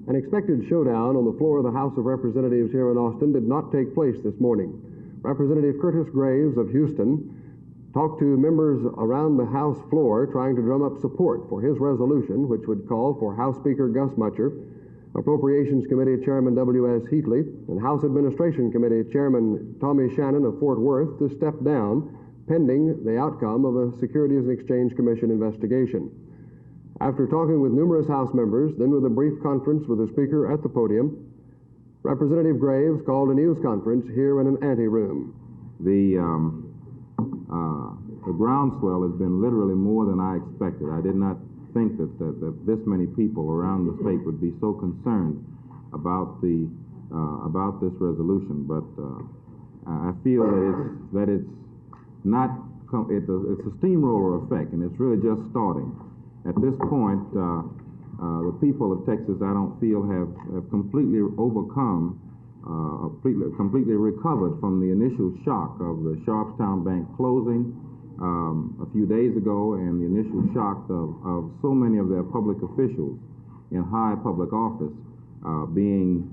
An expected showdown on the floor of the House of Representatives here in Austin did not take place this morning. Representative Curtis Graves of Houston talked to members around the House floor trying to drum up support for his resolution, which would call for House Speaker Gus Mutcher, Appropriations Committee Chairman W.S. Heatley, and House Administration Committee Chairman Tommy Shannon of Fort Worth to step down pending the outcome of a Securities and Exchange Commission investigation. After talking with numerous House members, then with a brief conference with the Speaker at the podium, Representative Graves called a news conference here in an anteroom. The groundswell has been literally more than I expected. I did not think that this many people around the state would be so concerned about this resolution. But I feel that it's a steamroller effect, and it's really just starting. At this point, the people of Texas, I don't feel, have completely overcome, completely recovered from the initial shock of the Sharpstown Bank closing a few days ago, and the initial shock of so many of their public officials in high public office being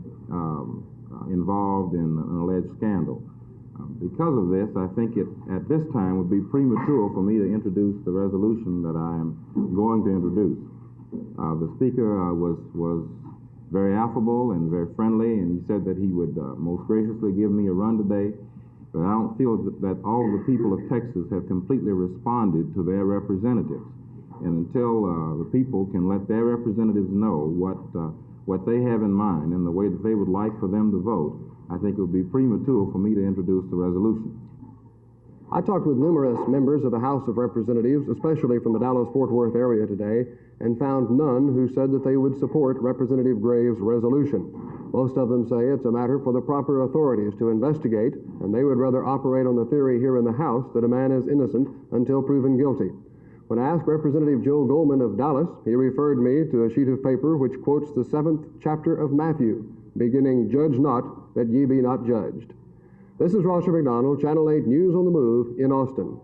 involved in an alleged scandal. Because of this, I think it at this time would be premature for me to introduce the resolution that I am going to introduce. The Speaker was very affable and very friendly, and he said that he would most graciously give me a run today. But I don't feel that all of the people of Texas have completely responded to their representatives. And until the people can let their representatives know what they have in mind and the way that they would like for them to vote, I think it would be premature for me to introduce the resolution. I talked with numerous members of the House of Representatives, especially from the Dallas-Fort Worth area today, and found none who said that they would support Representative Graves' resolution. Most of them say it's a matter for the proper authorities to investigate, and they would rather operate on the theory here in the House that a man is innocent until proven guilty. When I asked Representative Joe Goldman of Dallas, he referred me to a sheet of paper which quotes the 7th chapter of Matthew, beginning, "Judge not, that ye be not judged." This is Rosher McDonald, Channel 8 News on the Move in Austin.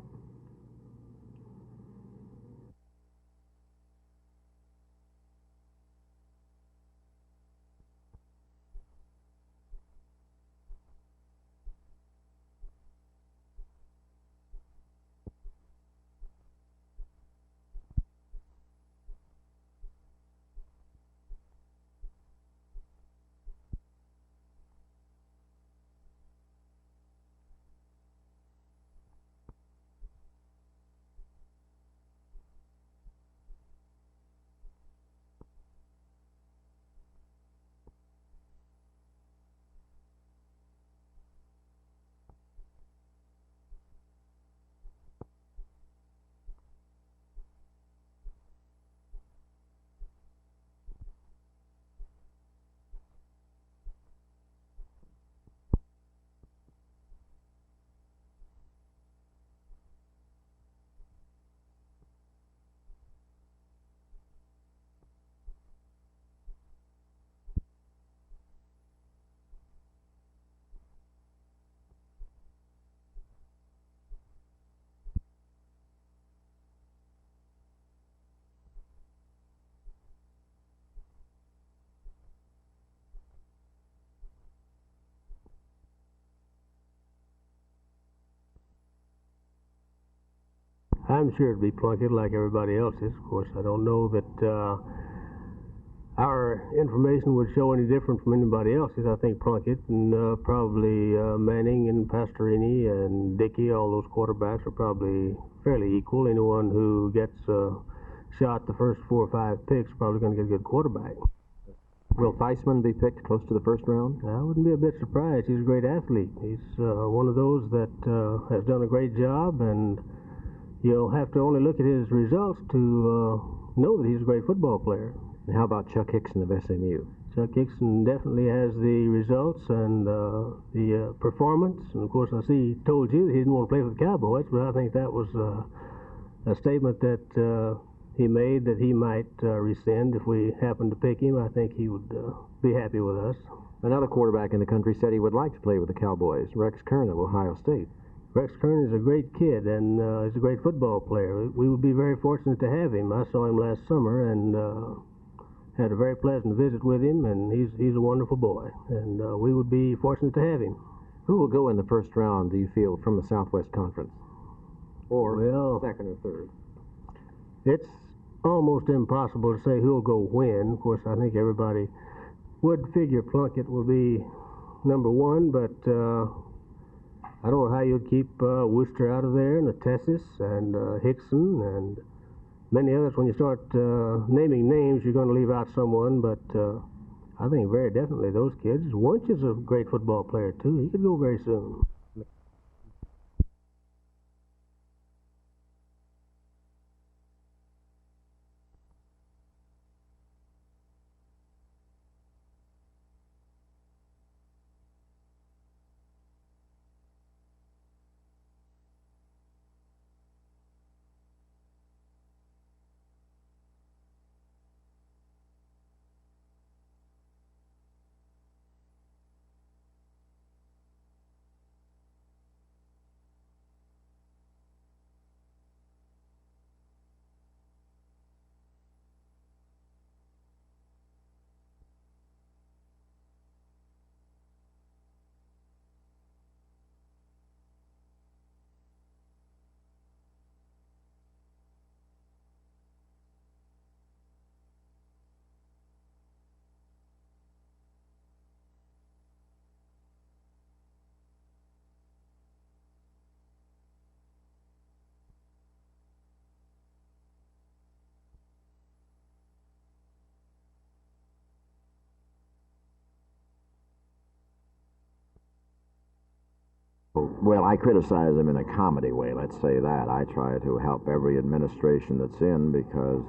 I'm sure it'd be Plunkett like everybody else's. Of course, I don't know that our information would show any different from anybody else's. I think Plunkett and probably Manning and Pastorini and Dickey, all those quarterbacks are probably fairly equal. Anyone who gets shot the first 4 or 5 picks is probably going to get a good quarterback. Will Theismann be picked close to the first round? I wouldn't be a bit surprised. He's a great athlete. He's one of those that has done a great job, and you'll have to only look at his results to know that he's a great football player. And how about Chuck Hickson of SMU? Chuck Hickson definitely has the results and the performance. And, of course, I see he told you that he didn't want to play for the Cowboys, but I think that was a statement that he made that he might rescind if we happened to pick him. I think he would be happy with us. Another quarterback in the country said he would like to play with the Cowboys, Rex Kern of Ohio State. Rex Kern is a great kid, and he's a great football player. We would be very fortunate to have him. I saw him last summer, and had a very pleasant visit with him, and he's a wonderful boy, and we would be fortunate to have him. Who will go in the first round, do you feel, from the Southwest Conference? Or Well, second or third? it's almost impossible to say who'll go when. Of course, I think everybody would figure Plunkett will be number one, but I don't know how you'd keep Worcester out of there, and Tessis, and Hickson, and many others. When you start naming names, you're going to leave out someone, but I think very definitely those kids. Wunsch is a great football player, too. He could go very soon. Well, I criticize them in a comedy way, let's say that. I try to help every administration that's in because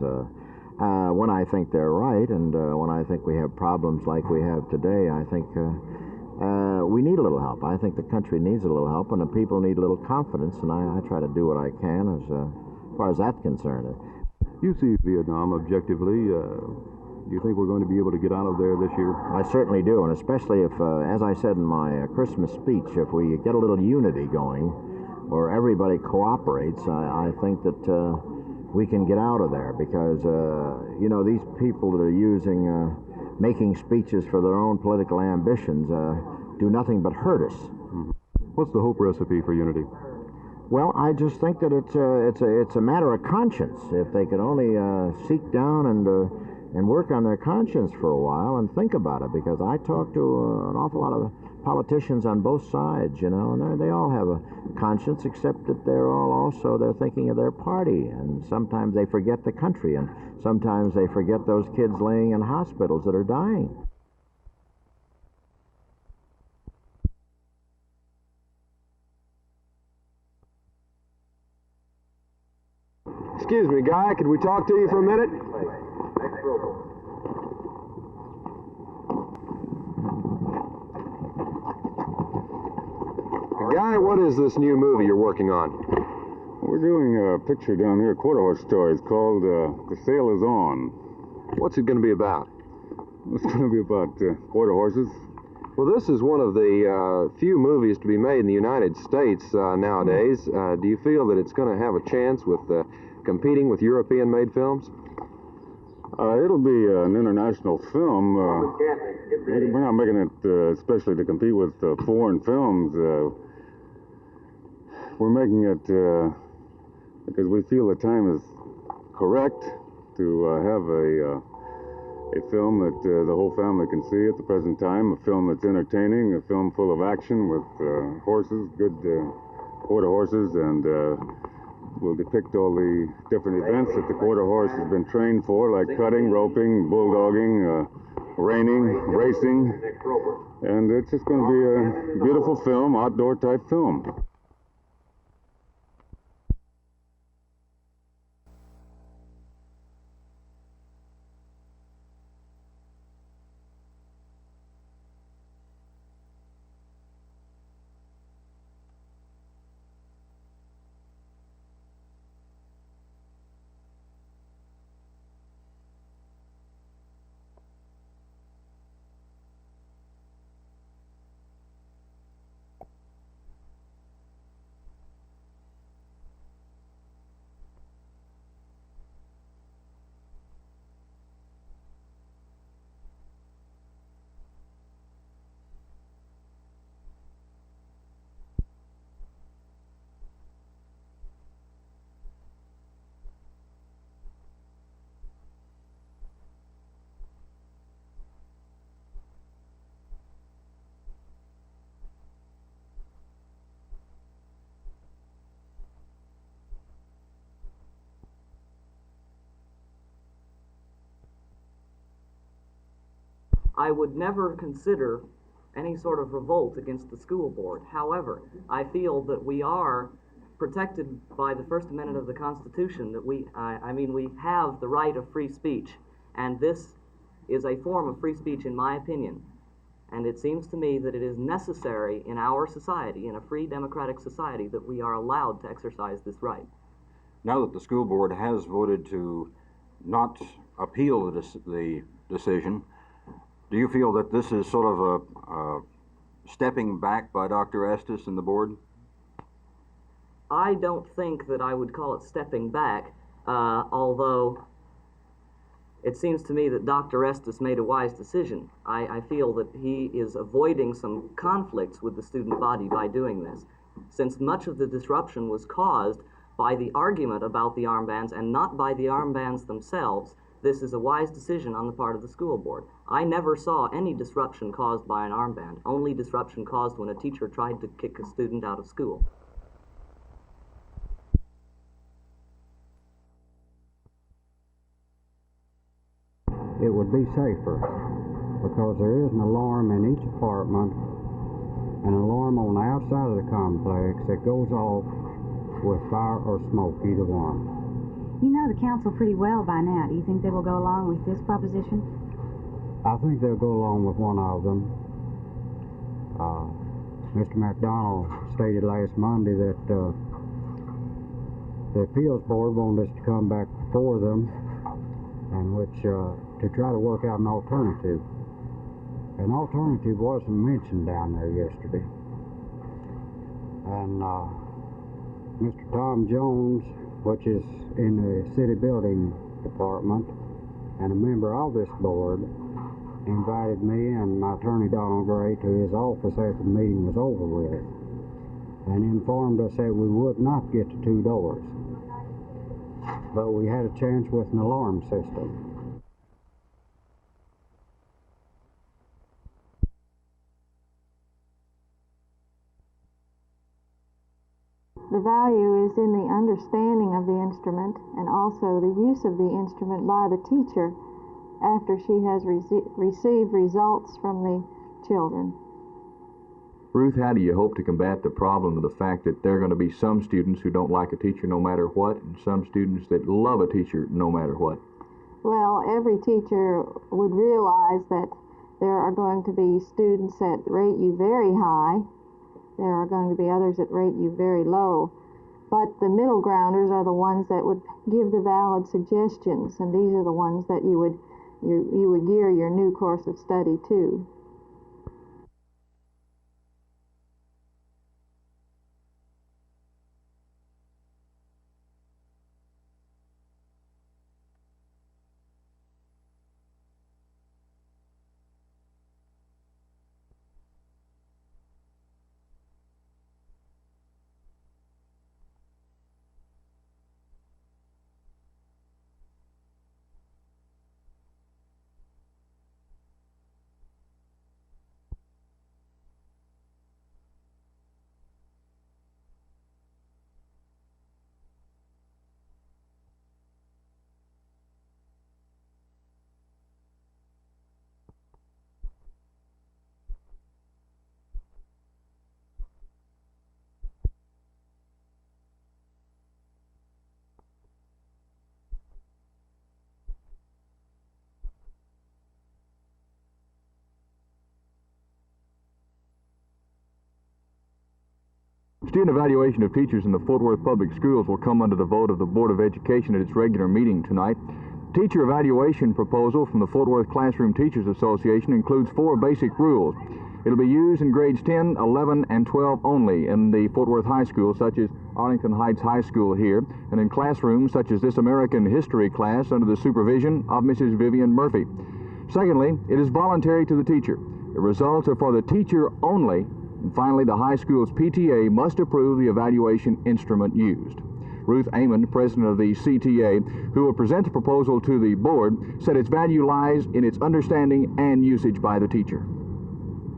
when I think they're right and when I think we have problems like we have today, I think we need a little help. I think the country needs a little help and the people need a little confidence, and I try to do what I can as far as that's concerned. You see Vietnam objectively. Do you think we're going to be able to get out of there this year? I certainly do, and especially if, as I said in my Christmas speech, if we get a little unity going, or everybody cooperates, I think that we can get out of there, because, you know, these people that are using, making speeches for their own political ambitions do nothing but hurt us. Mm-hmm. What's the hope recipe for unity? Well, I just think that it's a matter of conscience. If they could only seek down and work on their conscience for a while and think about it, because I talk to an awful lot of politicians on both sides, you know, and they all have a conscience, except that they're thinking of their party, and sometimes they forget the country, and sometimes they forget those kids laying in hospitals that are dying. Excuse me, Guy, could we talk to you for a minute? Guy, what is this new movie you're working on? We're doing a picture down here, Quarter Horse Stories, called The Sale Is On. What's it going to be about? It's going to be about quarter horses. Well, this is one of the few movies to be made in the United States nowadays. Do you feel that it's going to have a chance with competing with European-made films? It'll be an international film. We're not making it especially to compete with foreign films. We're making it because we feel the time is correct to have a film that the whole family can see at the present time, a film that's entertaining, a film full of action with horses, good quarter horses, and we'll depict all the different events that the quarter horse has been trained for, like cutting, roping, bulldogging, reining, racing, and it's just going to be a beautiful film, outdoor type film. I would never consider any sort of revolt against the school board. However, I feel that we are protected by the First Amendment of the Constitution, that we have the right of free speech, and this is a form of free speech in my opinion. And it seems to me that it is necessary in our society, in a free democratic society, that we are allowed to exercise this right. Now that the school board has voted to not appeal the decision, do you feel that this is sort of a stepping back by Dr. Estes and the board? I don't think that I would call it stepping back, although it seems to me that Dr. Estes made a wise decision. I feel that he is avoiding some conflicts with the student body by doing this, since much of the disruption was caused by the argument about the armbands and not by the armbands themselves. This is a wise decision on the part of the school board. I never saw any disruption caused by an armband, only disruption caused when a teacher tried to kick a student out of school. It would be safer because there is an alarm in each apartment, an alarm on the outside of the complex that goes off with fire or smoke, either one. You know the council pretty well by now. Do you think they will go along with this proposition? I think they'll go along with one of them. Mr. McDonald stated last Monday that the appeals board wanted us to come back before them and to try to work out an alternative. An alternative wasn't mentioned down there yesterday. And Mr. Tom Jones, which is in the city building department and a member of this board, invited me and my attorney Donald Gray to his office after the meeting was over with and informed us that we would not get to two doors, but we had a chance with an alarm system. The value is in the understanding of the instrument and also the use of the instrument by the teacher after she has received results from the children. Ruth, how do you hope to combat the problem of the fact that there are going to be some students who don't like a teacher no matter what, and some students that love a teacher no matter what? Well, every teacher would realize that there are going to be students that rate you very high. There are going to be others that rate you very low. But the middle grounders are the ones that would give the valid suggestions, and these are the ones that you would gear your new course of study to. Student evaluation of teachers in the Fort Worth Public Schools will come under the vote of the Board of Education at its regular meeting tonight. Teacher evaluation proposal from the Fort Worth Classroom Teachers Association includes 4 basic rules. It'll be used in grades 10, 11, and 12 only in the Fort Worth High School, such as Arlington Heights High School here, and in classrooms such as this American History class under the supervision of Mrs. Vivian Murphy. Secondly, it is voluntary to the teacher. The results are for the teacher only. And finally, the high school's PTA must approve the evaluation instrument used. Ruth Amon, president of the CTA, who will present the proposal to the board, said its value lies in its understanding and usage by the teacher.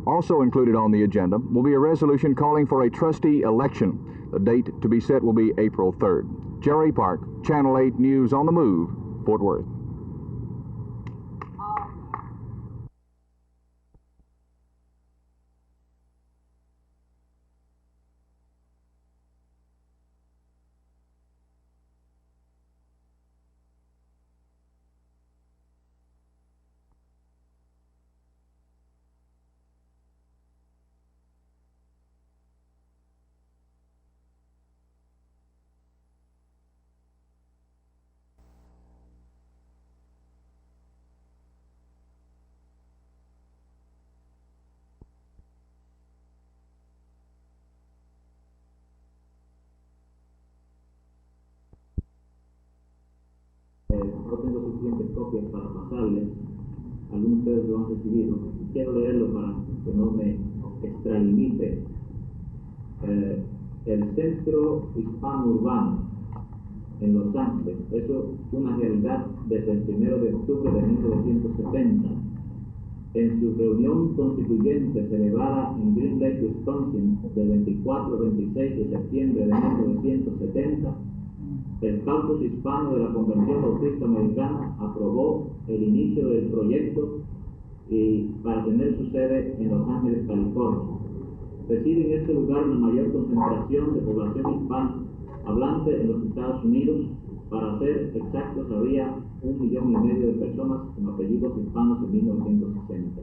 Also included on the agenda will be a resolution calling for a trustee election. The date to be set will be April 3rd. Jerry Park, Channel 8 News on the Move, Fort Worth. suficientes copias para pasarles. Algunos de ustedes lo han recibido. Quiero leerlo para que no me extralimite. El Centro Hispano Urbano en Los Ángeles, eso es una realidad desde el 1 de octubre de 1970. En su reunión constituyente celebrada en Green Lake, Wisconsin, del 24 al 26 de septiembre de 1970, el Caucus Hispano de la Convención Bautista Americana aprobó el inicio del proyecto para tener su sede en Los Ángeles, California. Reside en este lugar la mayor concentración de población hispana hablante en los Estados Unidos. Para ser exactos, había 1,5 millones de personas con apellidos hispanos en 1960.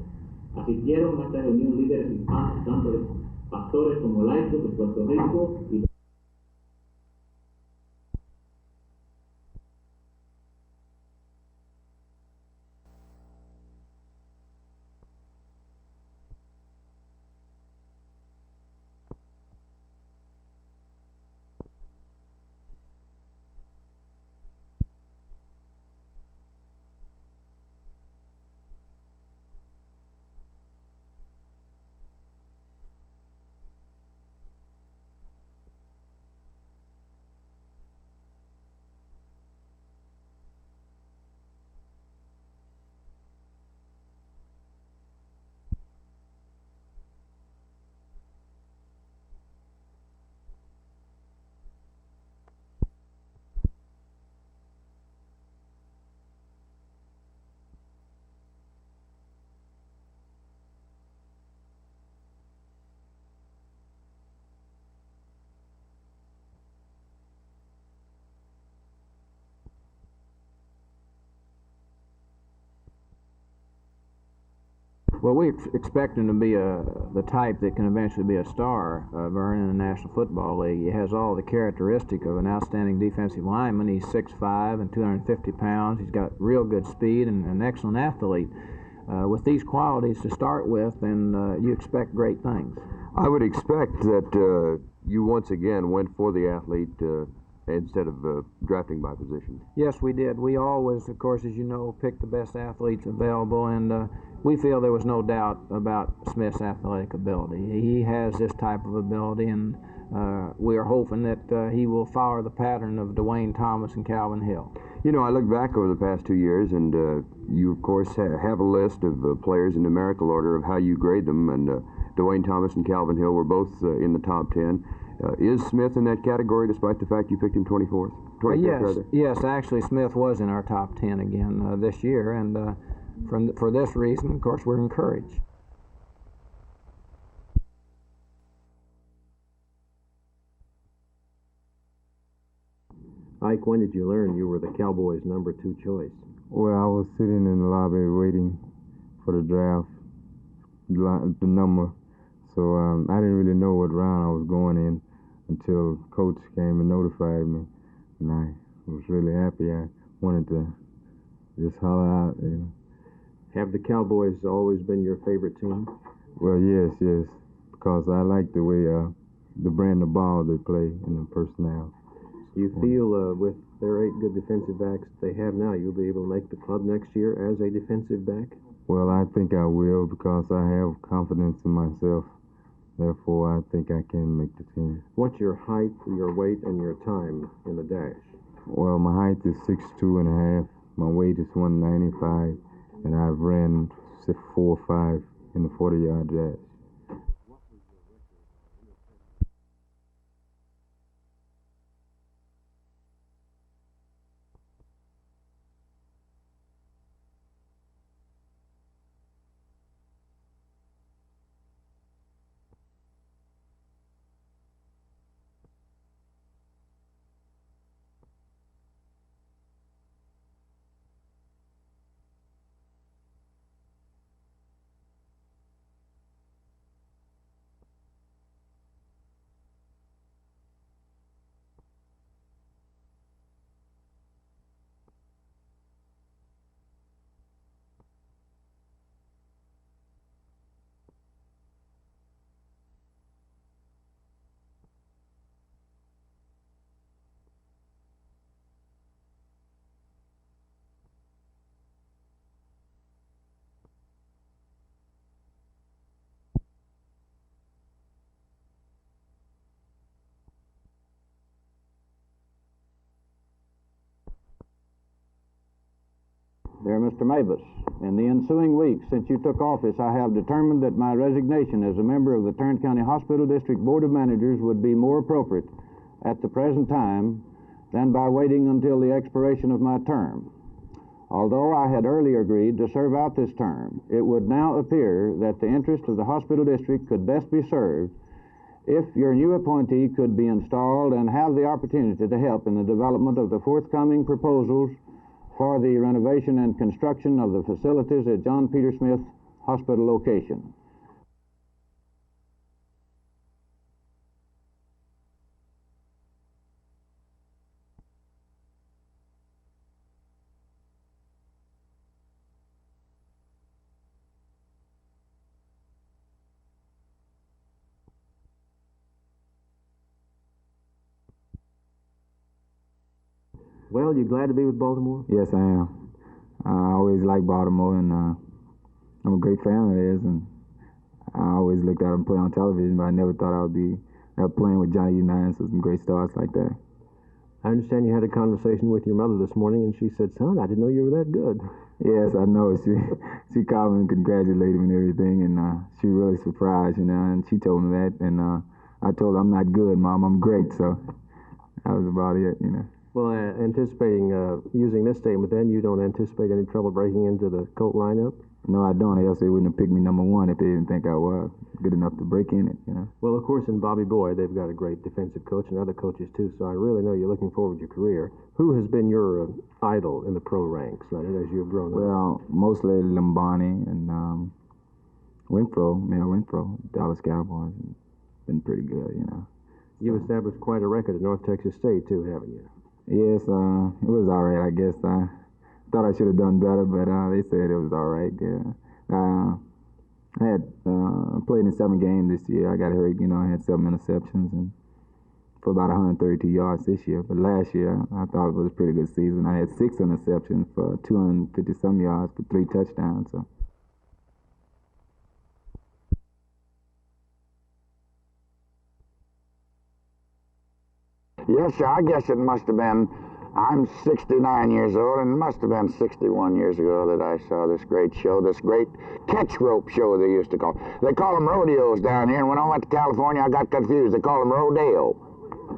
Asistieron a esta reunión líderes hispanos, tanto de pastores como laicos de Puerto Rico y Well, we expect him to be the type that can eventually be a star, Vern, in the National Football League. He has all the characteristic of an outstanding defensive lineman. He's 6'5" and 250 pounds. He's got real good speed and an excellent athlete. With these qualities to start with, then you expect great things. I would expect that you once again went for the athlete instead of drafting by position. Yes, we did. We always, of course, as you know, pick the best athletes available, and we feel there was no doubt about Smith's athletic ability. He has this type of ability, and we are hoping that he will follow the pattern of Dwayne Thomas and Calvin Hill. You know, I look back over the past 2 years, and you, of course, have a list of players in numerical order of how you grade them, and Dwayne Thomas and Calvin Hill were both in the top 10. Is Smith in that category, despite the fact you picked him 24th? 25th, yes, actually, Smith was in our top 10 again this year, and for this reason, of course, we're encouraged. Ike, when did you learn you were the Cowboys' number 2 choice? Well, I was sitting in the lobby waiting for the draft, the number, so I didn't really know what round I was going in until Coach came and notified me, and I was really happy. I wanted to just holler out. Have the Cowboys always been your favorite team? Well, yes, because I like the way, the brand of ball they play and the personnel. Do you feel with their 8 good defensive backs that they have now, you'll be able to make the club next year as a defensive back? Well, I think I will because I have confidence in myself. Therefore, I think I can make the team. What's your height, your weight, and your time in the dash? Well, my height is 6'2.5". My weight is 195, and I've ran 4.5 in the 40-yard dash. Dear Mr. Mavis, in the ensuing weeks since you took office, I have determined that my resignation as a member of the Tarrant County Hospital District Board of Managers would be more appropriate at the present time than by waiting until the expiration of my term. Although I had earlier agreed to serve out this term, it would now appear that the interest of the hospital district could best be served if your new appointee could be installed and have the opportunity to help in the development of the forthcoming proposals for the renovation and construction of the facilities at John Peter Smith Hospital location. Well, you glad to be with Baltimore? Yes, I am. I always liked Baltimore, and I'm a great fan of theirs, and I always looked at them play on television, but I never thought I would be playing with Johnny Unitas and some great stars like that. I understand you had a conversation with your mother this morning, and she said, "Son, I didn't know you were that good." Yes, I know. She called me and congratulated me and everything, and she was really surprised, and she told me that, and I told her, "I'm not good, Mom, I'm great," so that was about it, Well, anticipating using this statement, then you don't anticipate any trouble breaking into the Colt lineup? No, I don't. Else they wouldn't have picked me number one if they didn't think I was good enough to break in it, Well, of course, in Bobby Boyd, they've got a great defensive coach and other coaches, too, so I really know you're looking forward to your career. Who has been your idol in the pro ranks as you've grown up? Well, mostly Lombani and Mel Winfro, Dallas Cowboys. Been pretty good, You've established quite a record at North Texas State, too, haven't you? Yes, it was all right, I guess. I thought I should have done better, but they said it was all right. Yeah. I had played in 7 games this year. I got hurt, I had 7 interceptions and for about 132 yards this year. But last year, I thought it was a pretty good season. I had 6 interceptions for 250-some yards for 3 touchdowns. So. Yes, sir, I guess it must have been, I'm 69 years old, and it must have been 61 years ago that I saw this great show, this great catch rope show they used to call. They call them rodeos down here, and when I went to California, I got confused. They call them rodeo.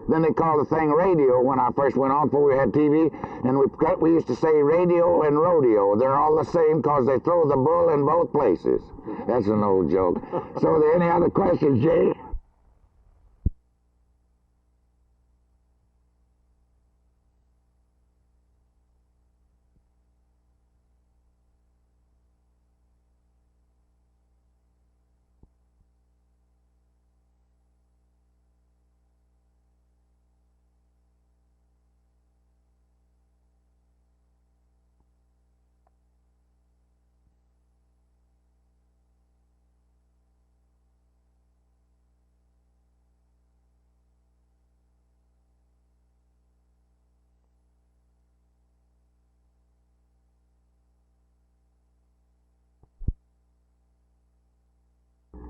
Then they called the thing radio when I first went on before we had TV, and we used to say radio and rodeo. They're all the same because they throw the bull in both places. That's an old joke. So, any other questions, Jay?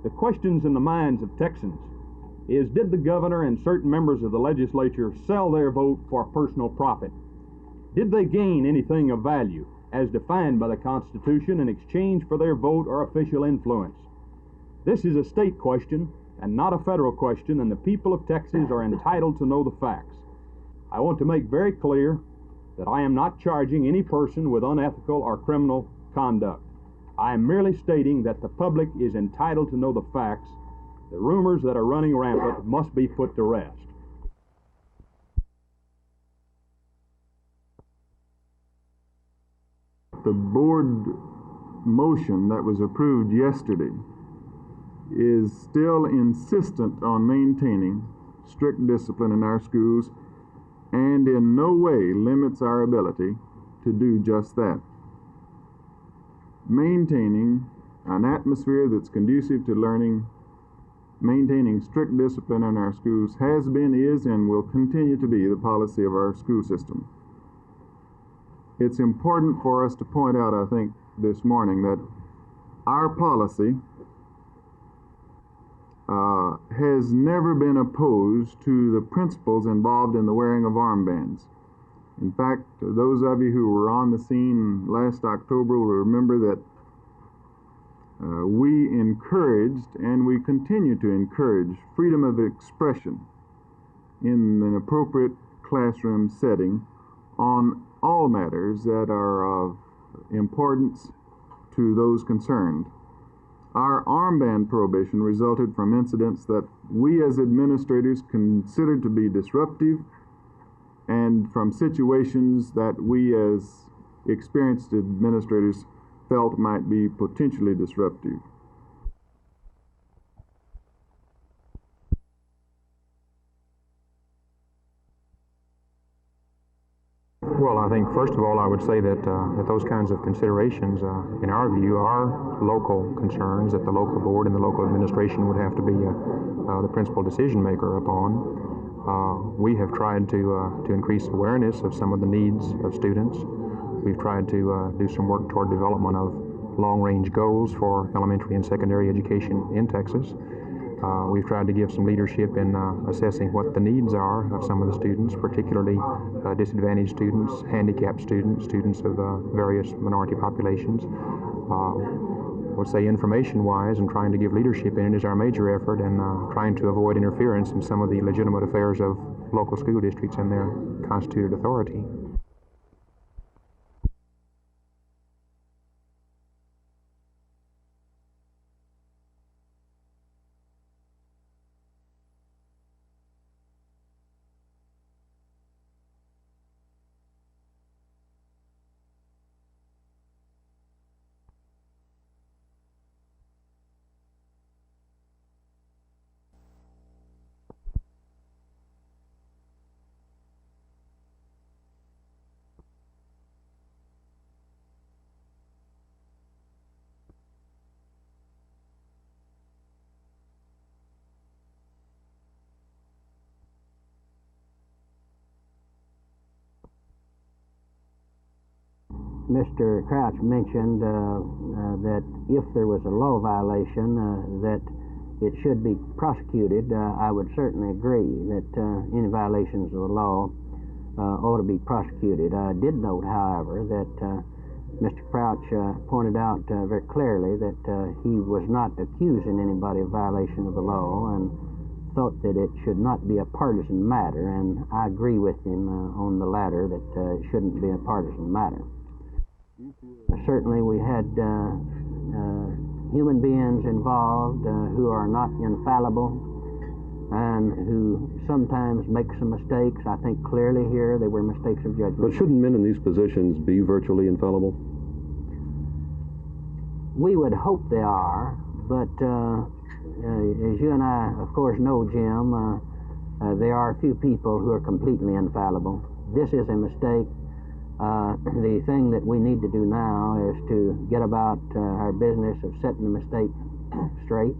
The questions in the minds of Texans is, did the governor and certain members of the legislature sell their vote for personal profit? Did they gain anything of value, as defined by the Constitution, in exchange for their vote or official influence? This is a state question and not a federal question, and the people of Texas are entitled to know the facts. I want to make very clear that I am not charging any person with unethical or criminal conduct. I am merely stating that the public is entitled to know the facts. The rumors that are running rampant must be put to rest. The board motion that was approved yesterday is still insistent on maintaining strict discipline in our schools and in no way limits our ability to do just that. Maintaining an atmosphere that's conducive to learning, maintaining strict discipline in our schools has been, is, and will continue to be the policy of our school system. It's important for us to point out, I think, this morning that our policy has never been opposed to the principles involved in the wearing of armbands. In fact, those of you who were on the scene last October will remember that we encouraged and we continue to encourage freedom of expression in an appropriate classroom setting on all matters that are of importance to those concerned. Our armband prohibition resulted from incidents that we as administrators considered to be disruptive and from situations that we as experienced administrators felt might be potentially disruptive. Well, I think first of all I would say that those kinds of considerations, in our view, are local concerns that the local board and the local administration would have to be the principal decision maker upon. We have tried to increase awareness of some of the needs of students. We've tried to do some work toward development of long-range goals for elementary and secondary education in Texas. We've tried to give some leadership in assessing what the needs are of some of the students, particularly disadvantaged students, handicapped students, students of various minority populations. I would say information-wise and trying to give leadership in it is our major effort, and trying to avoid interference in some of the legitimate affairs of local school districts and their constituted authority. Mr. Crouch mentioned that if there was a law violation, that it should be prosecuted. I would certainly agree that any violations of the law ought to be prosecuted. I did note, however, that Mr. Crouch pointed out very clearly that he was not accusing anybody of violation of the law and thought that it should not be a partisan matter, and I agree with him on the latter, that it shouldn't be a partisan matter. Certainly we had human beings involved who are not infallible and who sometimes make some mistakes. I think clearly here they were mistakes of judgment. But shouldn't men in these positions be virtually infallible? We would hope they are, but as you and I, of course, know, Jim, there are a few people who are completely infallible. This is a mistake. The thing that we need to do now is to get about our business of setting the mistake straight.